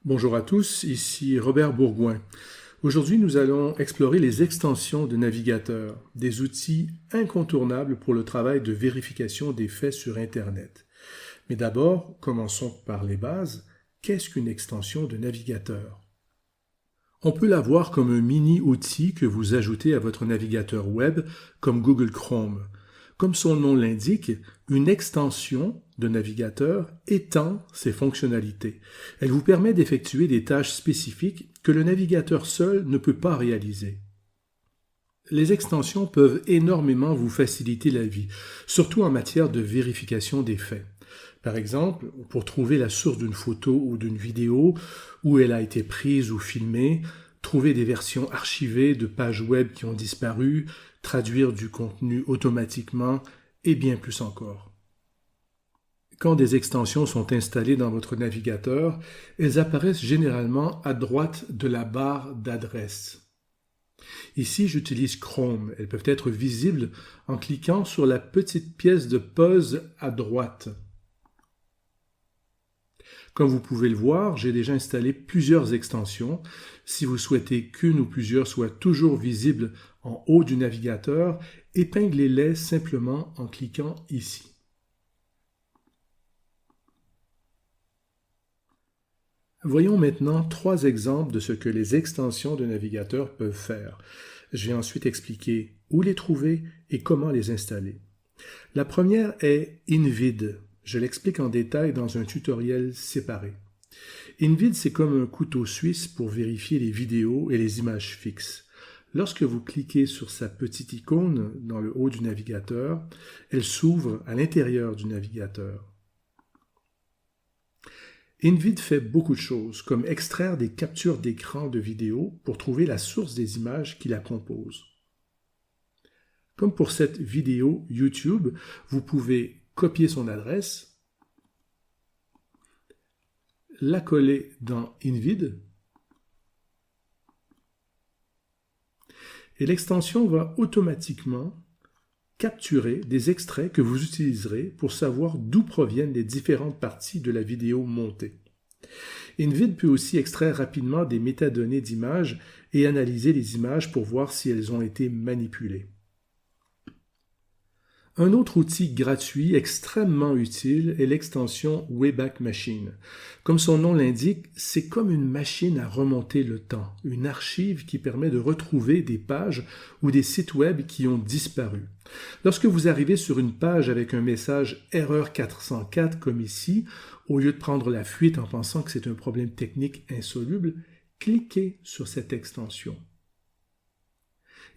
Bonjour à tous, ici Robert Bourgouin. Aujourd'hui, nous allons explorer les extensions de navigateur, des outils incontournables pour le travail de vérification des faits sur Internet. Mais d'abord, commençons par les bases. Qu'est-ce qu'une extension de navigateur? On peut la voir comme un mini-outil que vous ajoutez à votre navigateur web, comme Google Chrome. Comme son nom l'indique, une extension de navigateur étend ses fonctionnalités. Elle vous permet d'effectuer des tâches spécifiques que le navigateur seul ne peut pas réaliser. Les extensions peuvent énormément vous faciliter la vie, surtout en matière de vérification des faits. Par exemple, pour trouver la source d'une photo ou d'une vidéo, où elle a été prise ou filmée, trouver des versions archivées de pages web qui ont disparu, traduire du contenu automatiquement, et bien plus encore. Quand des extensions sont installées dans votre navigateur, elles apparaissent généralement à droite de la barre d'adresse. Ici, j'utilise Chrome. Elles peuvent être visibles en cliquant sur la petite pièce de pause à droite. Comme vous pouvez le voir, j'ai déjà installé plusieurs extensions. Si vous souhaitez qu'une ou plusieurs soient toujours visibles en haut du navigateur, épinglez-les simplement en cliquant ici. Voyons maintenant 3 exemples de ce que les extensions de navigateur peuvent faire. Je vais ensuite expliquer où les trouver et comment les installer. La première est InVid. Je l'explique en détail dans un tutoriel séparé. InVid, c'est comme un couteau suisse pour vérifier les vidéos et les images fixes. Lorsque vous cliquez sur sa petite icône dans le haut du navigateur, elle s'ouvre à l'intérieur du navigateur. InVid fait beaucoup de choses, comme extraire des captures d'écran de vidéos pour trouver la source des images qui la composent. Comme pour cette vidéo YouTube, vous pouvez copier son adresse, la coller dans InVid, et l'extension va automatiquement capturer des extraits que vous utiliserez pour savoir d'où proviennent les différentes parties de la vidéo montée. InVid peut aussi extraire rapidement des métadonnées d'images et analyser les images pour voir si elles ont été manipulées. Un autre outil gratuit extrêmement utile est l'extension Wayback Machine. Comme son nom l'indique, c'est comme une machine à remonter le temps, une archive qui permet de retrouver des pages ou des sites web qui ont disparu. Lorsque vous arrivez sur une page avec un message Erreur 404 comme ici, au lieu de prendre la fuite en pensant que c'est un problème technique insoluble, cliquez sur cette extension.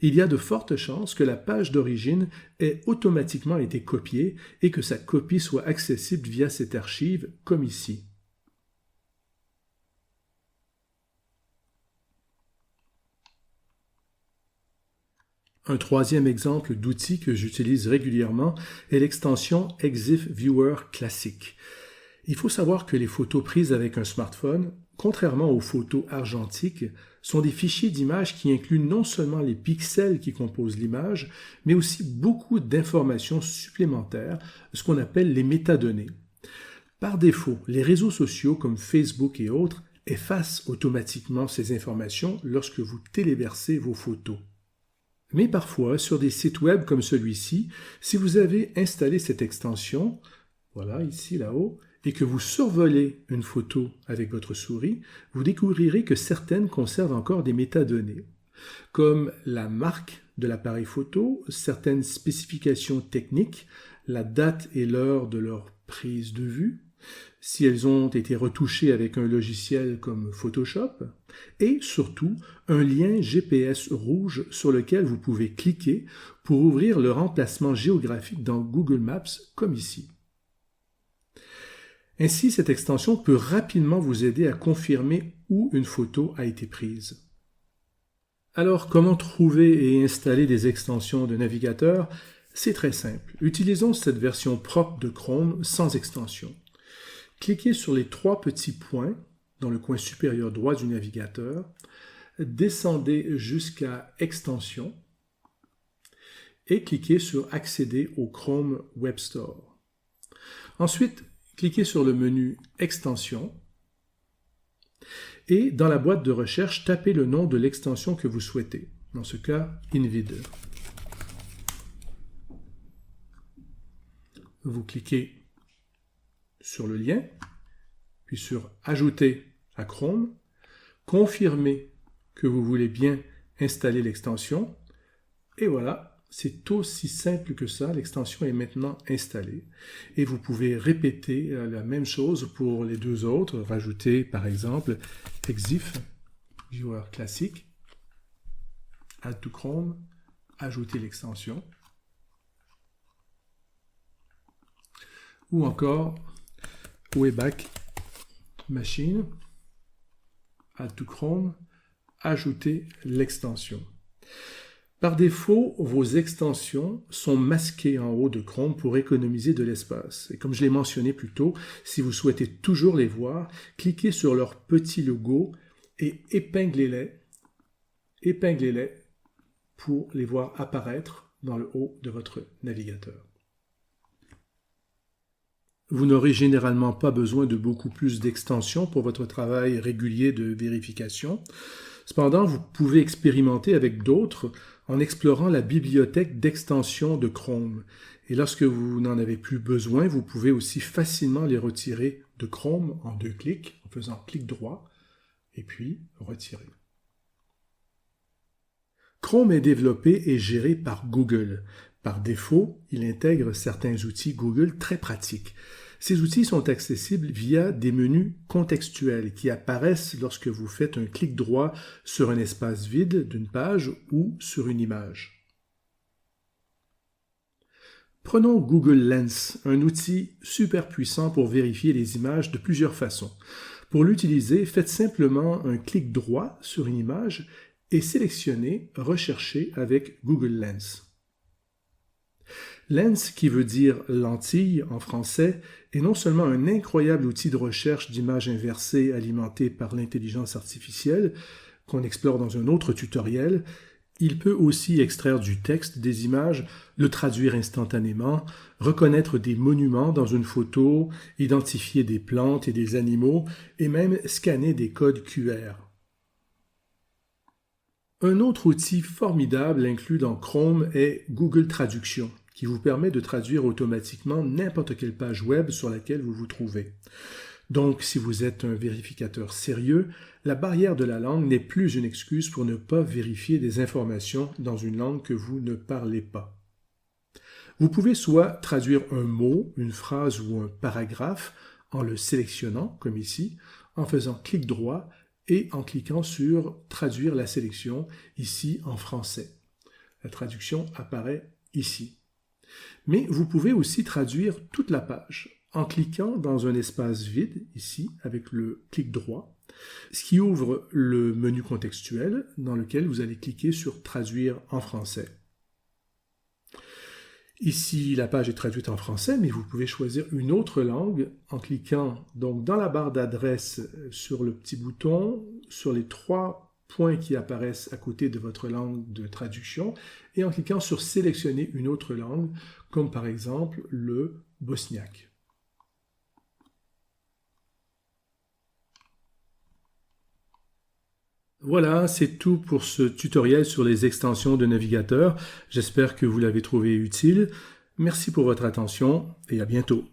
Il y a de fortes chances que la page d'origine ait automatiquement été copiée et que sa copie soit accessible via cette archive, comme ici. Un troisième exemple d'outil que j'utilise régulièrement est l'extension EXIF Viewer Classic. Il faut savoir que les photos prises avec un smartphone, contrairement aux photos argentiques, sont des fichiers d'images qui incluent non seulement les pixels qui composent l'image, mais aussi beaucoup d'informations supplémentaires, ce qu'on appelle les métadonnées. Par défaut, les réseaux sociaux comme Facebook et autres effacent automatiquement ces informations lorsque vous téléversez vos photos. Mais parfois, sur des sites web comme celui-ci, si vous avez installé cette extension, voilà, ici, là-haut, et que vous survolez une photo avec votre souris, vous découvrirez que certaines conservent encore des métadonnées, comme la marque de l'appareil photo, certaines spécifications techniques, la date et l'heure de leur prise de vue, si elles ont été retouchées avec un logiciel comme Photoshop, et surtout un lien GPS rouge sur lequel vous pouvez cliquer pour ouvrir le remplacement géographique dans Google Maps, comme ici. Ainsi, cette extension peut rapidement vous aider à confirmer où une photo a été prise. Alors, comment trouver et installer des extensions de navigateur? C'est très simple. Utilisons cette version propre de Chrome sans extension. Cliquez sur les 3 petits points dans le coin supérieur droit du navigateur, descendez jusqu'à Extensions et cliquez sur Accéder au Chrome Web Store. Ensuite, cliquez sur le menu Extensions Et dans la boîte de recherche, tapez le nom de l'extension que vous souhaitez. Dans ce cas, InVid. Vous cliquez sur le lien, puis sur « Ajouter à Chrome », confirmez que vous voulez bien installer l'extension, et voilà, c'est aussi simple que ça, l'extension est maintenant installée. Et vous pouvez répéter la même chose pour les deux autres, rajouter par exemple Exif, Viewer classique, Add to Chrome, ajouter l'extension, ou encore Wayback Machine, Add to Chrome, ajouter l'extension. Par défaut, vos extensions sont masquées en haut de Chrome pour économiser de l'espace. Et comme je l'ai mentionné plus tôt, si vous souhaitez toujours les voir, cliquez sur leur petit logo et épinglez-les pour les voir apparaître dans le haut de votre navigateur. Vous n'aurez généralement pas besoin de beaucoup plus d'extensions pour votre travail régulier de vérification. Cependant, vous pouvez expérimenter avec d'autres en explorant la bibliothèque d'extensions de Chrome. Et lorsque vous n'en avez plus besoin, vous pouvez aussi facilement les retirer de Chrome en 2 clics, en faisant clic droit, et puis retirer. Chrome est développé et géré par Google. Par défaut, il intègre certains outils Google très pratiques. Ces outils sont accessibles via des menus contextuels qui apparaissent lorsque vous faites un clic droit sur un espace vide d'une page ou sur une image. Prenons Google Lens, un outil super puissant pour vérifier les images de plusieurs façons. Pour l'utiliser, faites simplement un clic droit sur une image et sélectionnez « Rechercher avec Google Lens ». Lens, qui veut dire « lentille » en français, est non seulement un incroyable outil de recherche d'images inversées alimenté par l'intelligence artificielle, qu'on explore dans un autre tutoriel, il peut aussi extraire du texte des images, le traduire instantanément, reconnaître des monuments dans une photo, identifier des plantes et des animaux, et même scanner des codes QR. Un autre outil formidable inclus dans Chrome est Google Traduction, qui vous permet de traduire automatiquement n'importe quelle page web sur laquelle vous vous trouvez. Donc, si vous êtes un vérificateur sérieux, la barrière de la langue n'est plus une excuse pour ne pas vérifier des informations dans une langue que vous ne parlez pas. Vous pouvez soit traduire un mot, une phrase ou un paragraphe en le sélectionnant, comme ici, en faisant clic droit et en cliquant sur « Traduire la sélection » ici en français. La traduction apparaît ici. Mais vous pouvez aussi traduire toute la page en cliquant dans un espace vide, ici, avec le clic droit, ce qui ouvre le menu contextuel dans lequel vous allez cliquer sur « Traduire en français ». Ici, la page est traduite en français, mais vous pouvez choisir une autre langue en cliquant donc dans la barre d'adresse sur le petit bouton, sur les 3 points qui apparaissent à côté de votre langue de traduction et en cliquant sur « Sélectionner une autre langue », comme par exemple le bosniaque. Voilà, c'est tout pour ce tutoriel sur les extensions de navigateur. J'espère que vous l'avez trouvé utile. Merci pour votre attention et à bientôt.